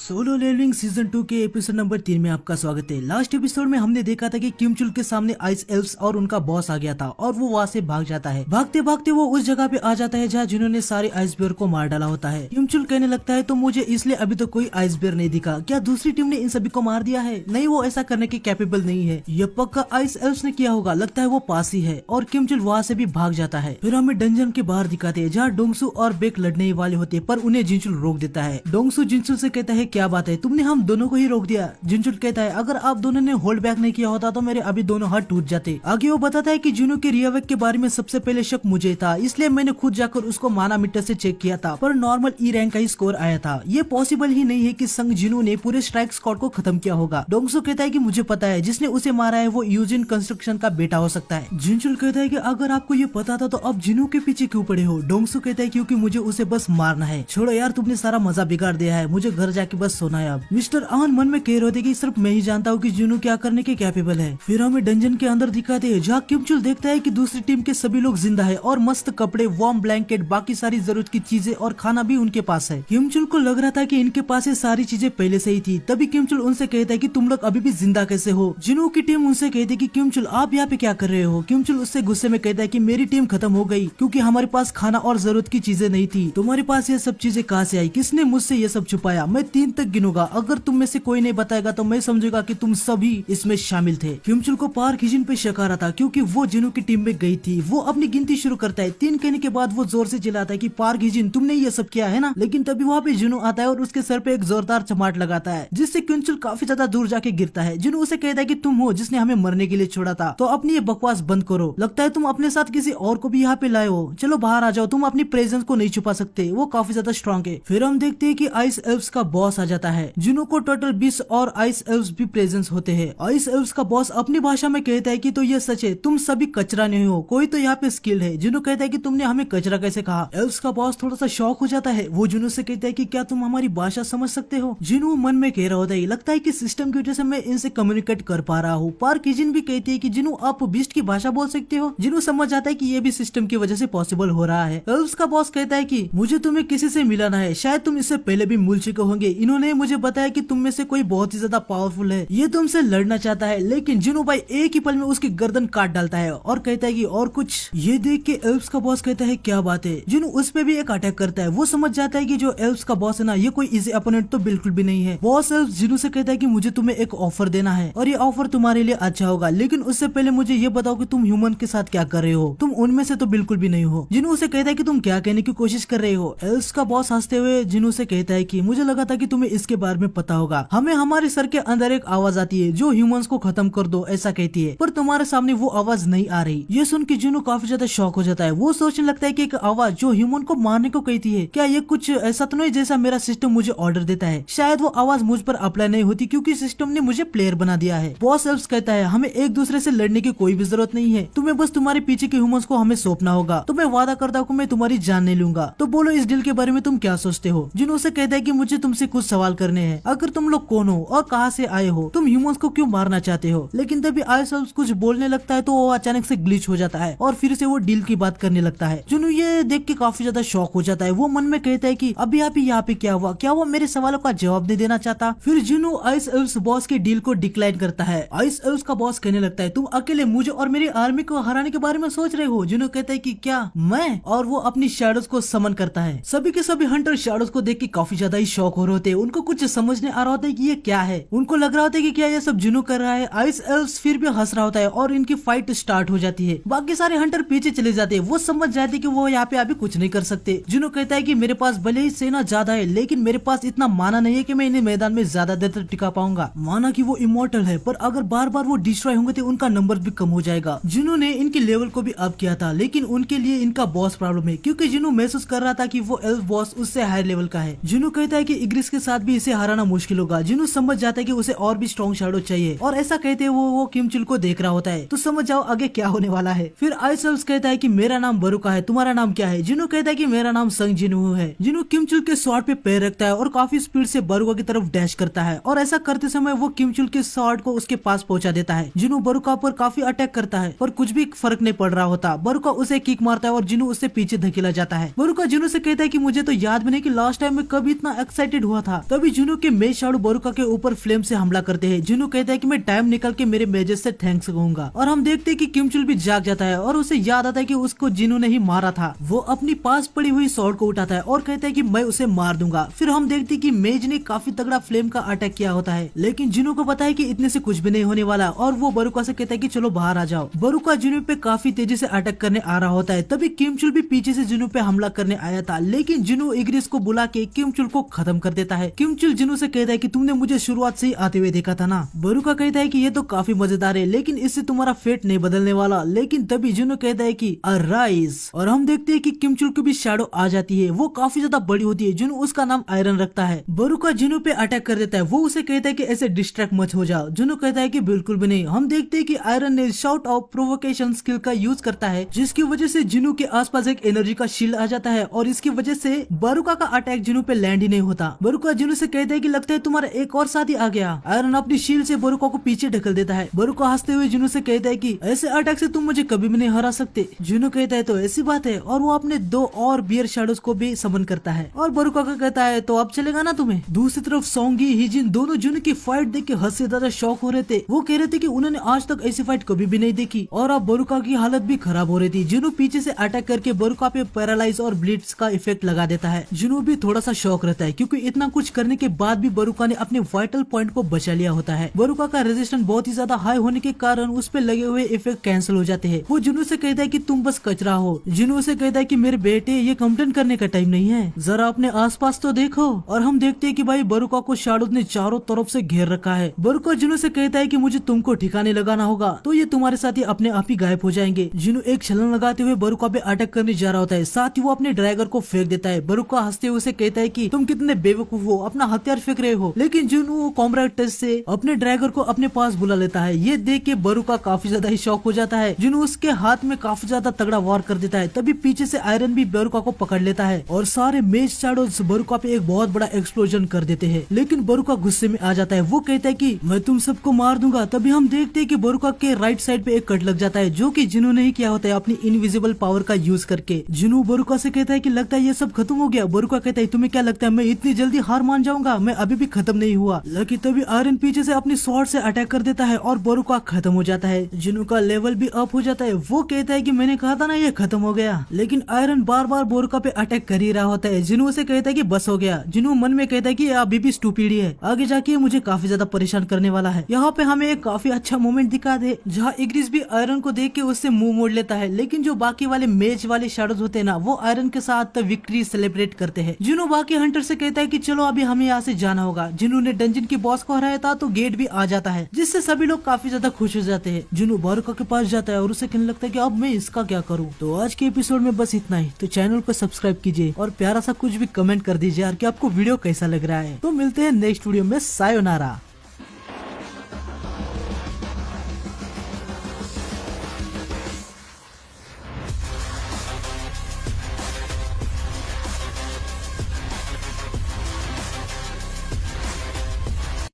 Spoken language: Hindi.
सोलो लेवलिंग सीजन 2 के एपिसोड नंबर 3 में आपका स्वागत है। लास्ट एपिसोड में हमने देखा था कि किमचुल के सामने आइस एल्व्स और उनका बॉस आ गया था और वो वहाँ से भाग जाता है। भागते भागते वो उस जगह पे आ जाता है जहाँ जिन्होंने सारे आइस बियर को मार डाला होता है। किमचुल कहने लगता है तो मुझे इसलिए अभी तो कोई आइस बियर नहीं दिखा, क्या दूसरी टीम ने इन सभी को मार दिया है? नहीं, वो ऐसा करने के कैपेबल नहीं है, ये पक्का आइस एल्व्स ने किया होगा, लगता है वो पास ही है। और किमचुल वहाँ से भी भाग जाता है। फिर हमें डंजन के बाहर दिखाते हैं जहाँ डोंगसू और बेक लड़ने ही वाले होते पर उन्हें जिनचुल रोक देता है। डोंगसू जिनचुल से कहता है क्या बात है, तुमने हम दोनों को ही रोक दिया। जिनचुल कहता है अगर आप दोनों ने होल्ड बैक नहीं किया होता तो मेरे अभी दोनों हाथ टूट जाते। आगे वो बताता है कि जुनू के रियावेक के बारे में सबसे पहले शक मुझे था, इसलिए मैंने खुद जाकर उसको माना मीटर से चेक किया था पर नॉर्मल ई रैंक का ही स्कोर आया था। ये पॉसिबल ही नहीं है कि संग जिनू ने पूरे स्ट्राइक स्क्वाड को खत्म किया होगा। डोंगसू कहता है कि मुझे पता है, जिसने उसे मारा है वो यूजिन कंस्ट्रक्शन का बेटा हो सकता है। जिनचुल कहता है कि अगर आपको ये पता था तो अब जिनू के पीछे क्यों पड़े हो? डोंगसू कहता है क्योंकि मुझे उसे बस मारना है। छोड़ो यार, तुमने सारा मजा बिगाड़ दिया है, मुझे घर जाके बस सोना है। अब मिस्टर आन मन में कह रहे थे कि सिर्फ मैं ही जानता हूँ कि जिनू क्या करने के कैपेबल है। फिर हमें डंजन के अंदर दिखाते हैं जहाँ किमचुल देखता है कि दूसरी टीम के सभी लोग जिंदा है और मस्त कपड़े, वार्म ब्लैंकेट, बाकी सारी जरूरत की चीजें और खाना भी उनके पास है। किमचुल को लग रहा था कि इनके पास ये सारी चीजें पहले से ही थी। तभी किमचुल उनसे कहता है कि तुम लोग अभी भी जिंदा कैसे हो? जिनू की टीम उनसे कहती है कि किमचुल आप यहाँ पे क्या कर रहे हो? किमचुल उससे गुस्से में कहता है कि मेरी टीम खत्म हो गई क्योंकि हमारे पास खाना और जरूरत की चीजें नहीं थी। तुम्हारे पास ये सब चीजें कहाँ से आई? किसने मुझसे ये सब छुपाया? मैं 3 तक गिनूंगा, अगर तुम में से कोई नहीं बताएगा तो मैं समझूंगा कि तुम सभी इसमें शामिल थे। किमचुल को पार्क हिजिन पे शक आ रहा था क्योंकि वो जिनू की टीम में गई थी। वो अपनी गिनती शुरू करता है। 3 कहने के बाद वो जोर से चिल्लाता है कि पार्क हिजिन तुमने ये सब किया है ना? लेकिन तभी वहाँ पे जिनू आता है और उसके सर पे एक जोरदार चमाट लगाता है जिससे किमचुल काफी ज्यादा दूर जाके गिरता है। जिनू उसे कहता है कि तुम हो जिसने हमें मरने के लिए छोड़ा था, तो अपनी ये बकवास बंद करो। लगता है तुम अपने साथ किसी और को भी यहाँ पे लाए हो, चलो बाहर आ जाओ, तुम अपनी प्रेजेंस को नहीं छुपा सकते। वो काफी ज्यादा स्ट्रॉन्ग है। फिर हम देखते हैं कि आइस एल्व्स का बॉस आ जाता है। जिनू को टोटल 20 और आइस एल्व्स भी प्रेजेंस होते हैं। आइस एल्व्स का बॉस अपनी भाषा में कहता है कि तो ये सच है, तुम सभी कचरा नहीं हो, कोई तो यहाँ पे स्किल है। जिनू कहता है कि तुमने हमें कचरा कैसे कहा? एल्व्स का बॉस थोड़ा सा शॉक हो जाता है। वो जिनू से कहता है कि क्या तुम हमारी भाषा समझ सकते हो? जिनू मन में कह रहा होता है लगता है कि सिस्टम की वजह से मैं इनसे कम्युनिकेट कर पा रहा हूँ। पार्क हिजिन भी कहती है कि जिनू आप बीस्ट की भाषा बोल सकते हो। जिनू समझ जाता है कि ये भी सिस्टम की वजह से पॉसिबल हो रहा है। एल्व्स का बॉस कहता है कि मुझे तुम्हें किसी से मिलाना है, शायद तुम इससे पहले भी मिल चुके होंगे। इन्होंने मुझे बताया कि तुम में से कोई बहुत ही ज्यादा पावरफुल है, ये तुमसे लड़ना चाहता है। लेकिन जिनू भाई एक ही पल में उसकी गर्दन काट डालता है और कहता है कि और कुछ। ये देख के एल्व्स का बॉस कहता है क्या बात है? जिनू उस पे भी एक अटैक करता है। वो समझ जाता है कि जो एल्व्स का बॉस है ना, ये कोई इजी अपोनेंट तो बिल्कुल भी नहीं है। बॉस एल्व्स जिनू से कहता है कि मुझे तुम्हें एक ऑफर देना है और ये ऑफर तुम्हारे लिए अच्छा होगा, लेकिन उससे पहले मुझे ये बताओ कि तुम ह्यूमन के साथ क्या कर रहे हो? तुम उनमें से तो बिल्कुल भी नहीं हो। जिनू उसे कहता है कि तुम क्या कहने की कोशिश कर रहे हो? एल्व्स का बॉस हंसते हुए जिनू से कहता है कि मुझे लगा था कि तुम्हें इसके बारे में पता होगा। हमें हमारे सर के अंदर एक आवाज आती है जो ह्यूमंस को खत्म कर दो ऐसा कहती है, पर तुम्हारे सामने वो आवाज नहीं आ रही। ये सुन के जिनू काफी ज्यादा शॉक हो जाता है। वो सोचने लगता है कि एक आवाज जो ह्यूमन को मारने को कहती है, क्या ये कुछ ऐसा तो नहीं जैसा मेरा सिस्टम मुझे ऑर्डर देता है? शायद वो आवाज मुझ पर अप्लाई नहीं होती क्योंकि सिस्टम ने मुझे प्लेयर बना दिया है। बॉस एल्व्स कहता है हमें एक दूसरे से लड़ने की कोई भी जरूरत नहीं है, तुम्हें बस तुम्हारे पीछे के ह्यूमंस को हमें सौंपना होगा। तो मैं वादा करता हूँ मैं तुम्हारी जान नहीं लूंगा। तो बोलो इस डील के बारे में तुम क्या सोचते हो? जिनू से कहता है कि मुझे तुमसे कुछ सवाल करने हैं। अगर तुम लोग कौन हो और कहाँ से आए हो? तुम ह्यूमंस को क्यों मारना चाहते हो? लेकिन तभी आइस एल्व्स कुछ बोलने लगता है तो वो अचानक से ग्लिच हो जाता है और फिर से वो डील की बात करने लगता है। जिनू ये देख के काफी ज्यादा शॉक हो जाता है। वो मन में कहता है कि अभी आप यहाँ पे क्या हुआ? क्या वो मेरे सवालों का जवाब नहीं देना चाहता? फिर जिनू आइस एल्व्स बॉस के डील को डिक्लाइन करता है। आइस एल्व्स का बॉस कहने लगता है तुम अकेले मुझे और मेरी आर्मी को हराने के बारे में सोच रहे हो? जिनू कहता है कि क्या मैं? और वो अपनी शैडोज को समन करता है। सभी के सभी हंटर शैडोज को देख के काफी ज्यादा ही शॉक हो रहे होते हैं। उनको कुछ समझ नहीं आ रहा होता है कि ये क्या है। उनको लग रहा होता है कि क्या ये सब जिनू कर रहा है। आइस एल्व्स फिर भी हंस रहा होता है और इनकी फाइट स्टार्ट हो जाती है। बाकी सारे हंटर पीछे चले जाते हैं। वो समझ जाते हैं कि वो यहाँ पे अभी कुछ नहीं कर सकते। जिनू कहता है कि मेरे पास भले ही सेना ज्यादा है लेकिन मेरे पास इतना माना नहीं है कि मैं इन्हें मैदान में ज्यादा देर तक टिका पाऊंगा। माना कि वो इमोर्टल है पर अगर बार बार वो डिस्ट्रॉय होंगे तो उनका नंबर भी कम हो जाएगा। जिनू ने इनके लेवल को भी अप किया था लेकिन उनके लिए इनका बॉस प्रॉब्लम है क्योंकि जिनू महसूस कर रहा था कि वो एल्फ बॉस उससे हायर लेवल का है। जिनू कहता है कि इग्रिस के साथ भी इसे हराना मुश्किल होगा। जिनू समझ जाता है कि उसे और भी स्ट्रॉन्ग शैडो चाहिए और ऐसा कहते हुए वो किमचुल को देख रहा होता है। तो समझ जाओ आगे क्या होने वाला है। फिर आइस एल्व्स कहता है कि मेरा नाम बरुका है, तुम्हारा नाम क्या है? जिनू कहता है कि मेरा नाम संग जिनू है। जिनू किमचुल के स्वॉर्ड पे पैर रखता है और काफी स्पीड से बरुका की तरफ डैश करता है और ऐसा करते समय वो किमचुल के स्वॉर्ड को उसके पास पहुंचा देता है। जिनू बरुका पर काफी अटैक करता है पर कुछ भी फर्क नहीं पड़ रहा होता। बरुका उसे किक मारता है और जिनू उससे पीछे धकेला जाता है। बरुका जिनू से कहता है कि मुझे तो याद भी नहीं कि लास्ट टाइम मैं कब इतना एक्साइटेड हुआ था। था। तभी जुनू के मेज शाडो बोरुका के ऊपर फ्लेम से हमला करते हैं। जुनू कहता है कि मैं टाइम निकल के मेरे मेजेस से थैंक्स कहूंगा और हम देखते हैं कि किमचुल भी जाग जाता है और उसे याद आता है कि उसको जिनू ने ही मारा था। वो अपनी पास पड़ी हुई स्वॉर्ड को उठाता है और कहता है कि मैं उसे मार दूंगा। फिर हम देखते हैं कि मेज ने काफी तगड़ा फ्लेम का अटैक किया होता है, लेकिन जिनू को पता है कि इतने से कुछ भी नहीं होने वाला और वो बोरुका से कहता है कि चलो बाहर आ जाओ। बोरुका जिनू पे काफी तेजी से अटैक करने आ रहा होता है। तभी किमचुल भी पीछे से जिनू पे हमला करने आया था, लेकिन जिनू इग्रिस को बुला के किमचुल को खत्म कर देता है। किमचुल जिनू से कहता है कि तुमने मुझे शुरुआत से ही आते हुए देखा था ना। बोरुका कहता है कि ये तो काफी मजेदार है, लेकिन इससे तुम्हारा फेट नहीं बदलने वाला। लेकिन तभी जिनू कहता है कि अराइज, और हम देखते हैं कि किमचुल की भी शैडो आ जाती है। वो काफी ज्यादा बड़ी होती है। जिनू उसका नाम आयरन रखता है। बोरुका जिनू पे अटैक कर देता है। वो उसे कहता है कि ऐसे डिस्ट्रैक्ट मत हो जाओ। जिनू कहता है कि बिल्कुल भी नहीं। हम देखते हैं कि आयरन ने शाउट ऑफ प्रोवोकेशन स्किल का यूज करता है, जिसकी वजह से जिनू के आसपास एक एनर्जी का शील्ड आ जाता है और इसकी वजह से बोरुका का अटैक जिनू पे लैंड ही नहीं होता। बोरुका जिनू से कहता है कि लगता है तुम्हारा एक और साथी आ गया। आयरन अपनी शील्ड से बोरुका को पीछे ढकल देता है। बोरुका हंसते हुए जिनू से कहता है कि ऐसे अटैक से तुम मुझे कभी भी नहीं हरा सकते। जिनू कहता है तो ऐसी बात है, और वो अपने 2 और बियर शैडोज को भी समन करता है और बोरुका का कहता है तो अब चलेगा ना तुम्हें। दूसरी तरफ सोंगी हिजिन दोनों जिनू की फाइट देख के हद से ज्यादा शौक हो रहे थे। वो कह रहे थे कि उन्होंने आज तक ऐसी फाइट कभी भी नहीं देखी और अब बोरुका की हालत भी खराब हो रही थी। जिनू पीछे से अटैक करके बोरुका पे पैरालाइज और ब्लीड्स का इफेक्ट लगा देता है। जिनू भी थोड़ा सा शौक रहता है, क्योंकि इतना कुछ करने के बाद भी बोरुका ने अपने वाइटल पॉइंट को बचा लिया होता है। बोरुका का रेजिस्टेंस बहुत ही ज्यादा हाई होने के कारण उस पे लगे हुए इफेक्ट कैंसिल हो जाते हैं। वो जिनू से कहता है कि तुम बस कचरा हो। जिनू से कहता है कि मेरे बेटे ये कंप्लेन करने का टाइम नहीं है, जरा अपने आसपास तो देखो। और हम देखते हैं कि भाई बोरुका को शैडोज ने चारों तरफ से घेर रखा है। बोरुका जिनू से कहता है कि मुझे तुमको ठिकाने लगाना होगा, तो ये तुम्हारे साथ ही अपने आप ही गायब हो जाएंगे। जिनू एक छलांग लगाते हुए बोरुका पे अटैक करने जा रहा होता है, साथ ही वो अपने ड्रैगर को फेंक देता है। बोरुका हंसते हुए उसे कहता है कि तुम कितने बेवकूफ हो, अपना हथियार फेंक रहे हो। लेकिन जिनू कॉम्रेड टेस्ट से अपने ड्रैगर को अपने पास बुला लेता है। ये देख के बोरुका काफी ज्यादा ही शॉक हो जाता है। जिनू उसके हाथ में काफी ज्यादा तगड़ा वार कर देता है। तभी पीछे से आयरन भी बोरुका को पकड़ लेता है और सारे मेज शैडोज बोरुका पे एक बहुत बड़ा एक्सप्लोजन कर देते हैं। लेकिन बोरुका गुस्से में आ जाता है। वो कहता है कि मैं तुम सबको मार दूंगा। तभी हम देखते हैं कि बोरुका के राइट साइड पे एक कट लग जाता है, जो कि जिनू ने ही किया होता है अपनी इनविजिबल पावर का यूज करके। जिनू बोरुका से कहता है कि लगता है ये सब खत्म हो गया। बोरुका कहता है तुम्हें क्या लगता है मैं इतनी जल्दी हार मान जाऊंगा? मैं अभी भी खत्म नहीं हुआ। लेकिन तभी आयरन पीछे से अपनी स्वॉर्ड से अटैक कर देता है और बोरुका खत्म हो जाता है। जिनू का लेवल भी अप हो जाता है। वो कहता है कि मैंने कहा था ना ये खत्म हो गया, लेकिन आयरन बार बार बोरुका पे अटैक कर ही रहा होता है। जिनू से कहता है कि बस हो गया। जिनू मन में कहता है कि अभी भी स्टूपिड है, आगे जाके मुझे काफी ज्यादा परेशान करने वाला है। यहाँ पे हमें एक काफी अच्छा मोमेंट दिखा दे, जहाँ इग्रिस भी आयरन को देख के उससे मुंह मोड़ लेता है। लेकिन जो बाकी वाले मेज वाले शैडोज होते हैं ना, वो आयरन के साथ विक्ट्री सेलिब्रेट करते हैं। जिनू बाकी हंटर से कहता है कि चलो अभी हमें यहाँ से जाना होगा। जिनू ने डंजन की बॉस को हराया था तो गेट भी आ जाता है, जिससे सभी लोग काफी ज्यादा खुश हो जाते हैं। जिनू बोरुका के पास जाता है और उसे कहने लगता है कि अब मैं इसका क्या करूँ। तो आज के एपिसोड में बस इतना ही। तो चैनल को सब्सक्राइब कीजिए और प्यारा सा कुछ भी कमेंट कर दीजिए यार कि आपको वीडियो कैसा लग रहा है। तो मिलते हैं नेक्स्ट वीडियो में। सायोनारा।